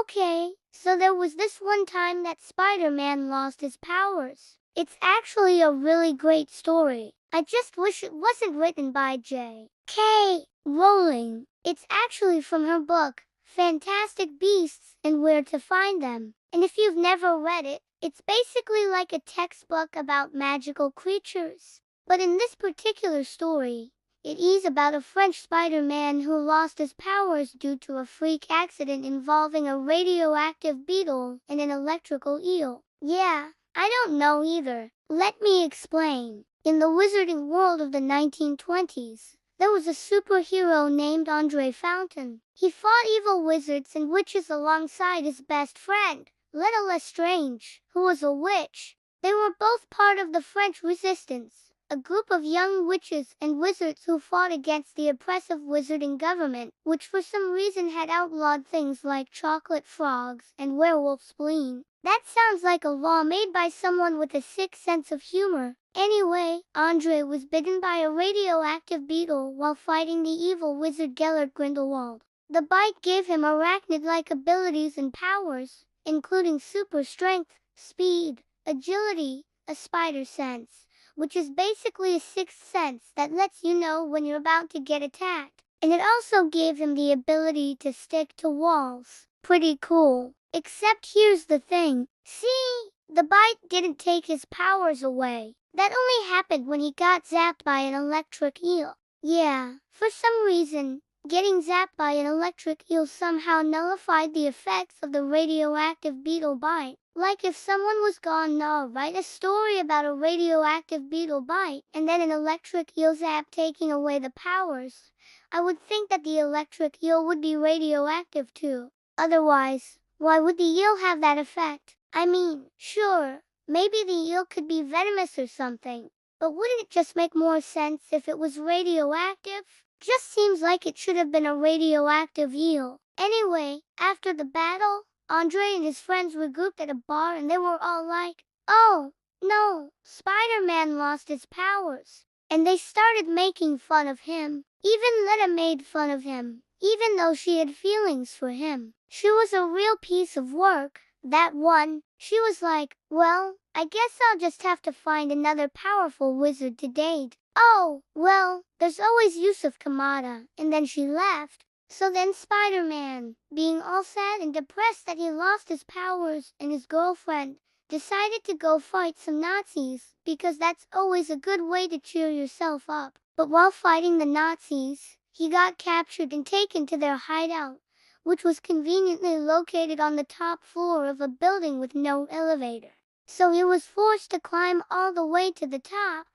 Okay, so there was this one time that Spider-Man lost his powers. It's actually a really great story. I just wish it wasn't written by J.K. Rowling. It's actually from her book, Fantastic Beasts and Where to Find Them. And if you've never read it, it's basically like a textbook about magical creatures. But in this particular story, it is about a French Spider-Man who lost his powers due to a freak accident involving a radioactive beetle and an electrical eel. Yeah, I don't know either. Let me explain. In the wizarding world of the 1920s, there was a superhero named Andre Fountain. He fought evil wizards and witches alongside his best friend, Letta Lestrange, who was a witch. They were both part of the French Resistance, a group of young witches and wizards who fought against the oppressive wizarding government, which for some reason had outlawed things like chocolate frogs and werewolf spleen. That sounds like a law made by someone with a sick sense of humor. Anyway, Andre was bitten by a radioactive beetle while fighting the evil wizard Gellert Grindelwald. The bite gave him arachnid-like abilities and powers, including super strength, speed, agility, a spider sense, which is basically a sixth sense that lets you know when you're about to get attacked. And it also gave him the ability to stick to walls. Pretty cool. Except here's the thing. See, the bite didn't take his powers away. That only happened when he got zapped by an electric eel. Yeah, for some reason, getting zapped by an electric eel somehow nullified the effects of the radioactive beetle bite. Like if someone was gone, write a story about a radioactive beetle bite and then an electric eel zap taking away the powers, I would think that the electric eel would be radioactive too. Otherwise, why would the eel have that effect? I mean, sure, maybe the eel could be venomous or something, but wouldn't it just make more sense if it was radioactive? Just seems like it should have been a radioactive eel. Anyway, after the battle, Andre and his friends regrouped at a bar and they were all like, "Oh, no, Spider-Man lost his powers." And they started making fun of him. Even Letta made fun of him, even though she had feelings for him. She was a real piece of work, that one. She was like, "Well, I guess I'll just have to find another powerful wizard to date. Oh, well, there's always Yusuf Kamada." And then she left. So then Spider-Man, being all sad and depressed that he lost his powers and his girlfriend, decided to go fight some Nazis, because that's always a good way to cheer yourself up. But while fighting the Nazis, he got captured and taken to their hideout, which was conveniently located on the top floor of a building with no elevator. So he was forced to climb all the way to the top,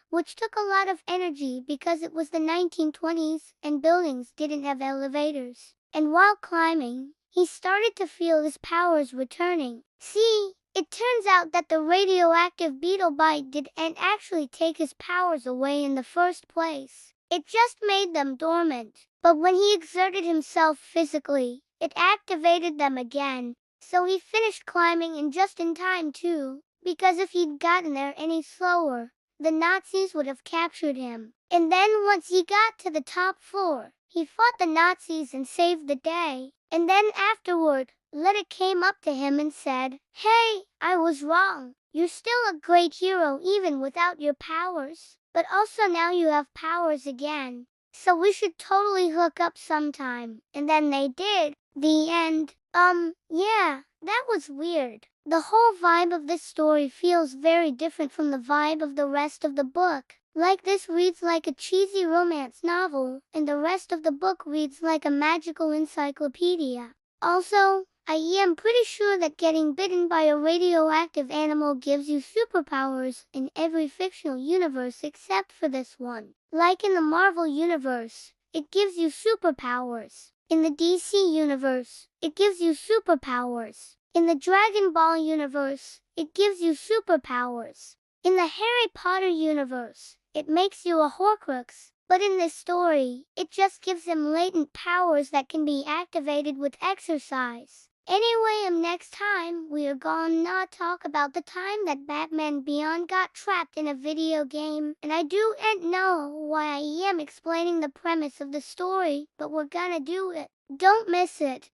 which took a lot of energy because it was the 1920s and buildings didn't have elevators. And while climbing, he started to feel his powers returning. See, it turns out that the radioactive beetle bite didn't actually take his powers away in the first place. It just made them dormant. But when he exerted himself physically, it activated them again. So he finished climbing and just in time too, because if he'd gotten there any slower, the Nazis would have captured him. And then once he got to the top floor, he fought the Nazis and saved the day. And then afterward, Letta came up to him and said, "Hey, I was wrong. You're still a great hero even without your powers. But also now you have powers again. So we should totally hook up sometime." And then they did. The end. Yeah, that was weird. The whole vibe of this story feels very different from the vibe of the rest of the book. Like this reads like a cheesy romance novel, and the rest of the book reads like a magical encyclopedia. Also, I am pretty sure that getting bitten by a radioactive animal gives you superpowers in every fictional universe except for this one. Like in the Marvel universe, it gives you superpowers. In the DC universe, it gives you superpowers. In the Dragon Ball universe, it gives you superpowers. In the Harry Potter universe, it makes you a Horcrux. But in this story, it just gives him latent powers that can be activated with exercise. Anyway, next time, we are gonna talk about the time that Batman Beyond got trapped in a video game. And I don't know why I am explaining the premise of the story, but we're gonna do it. Don't miss it.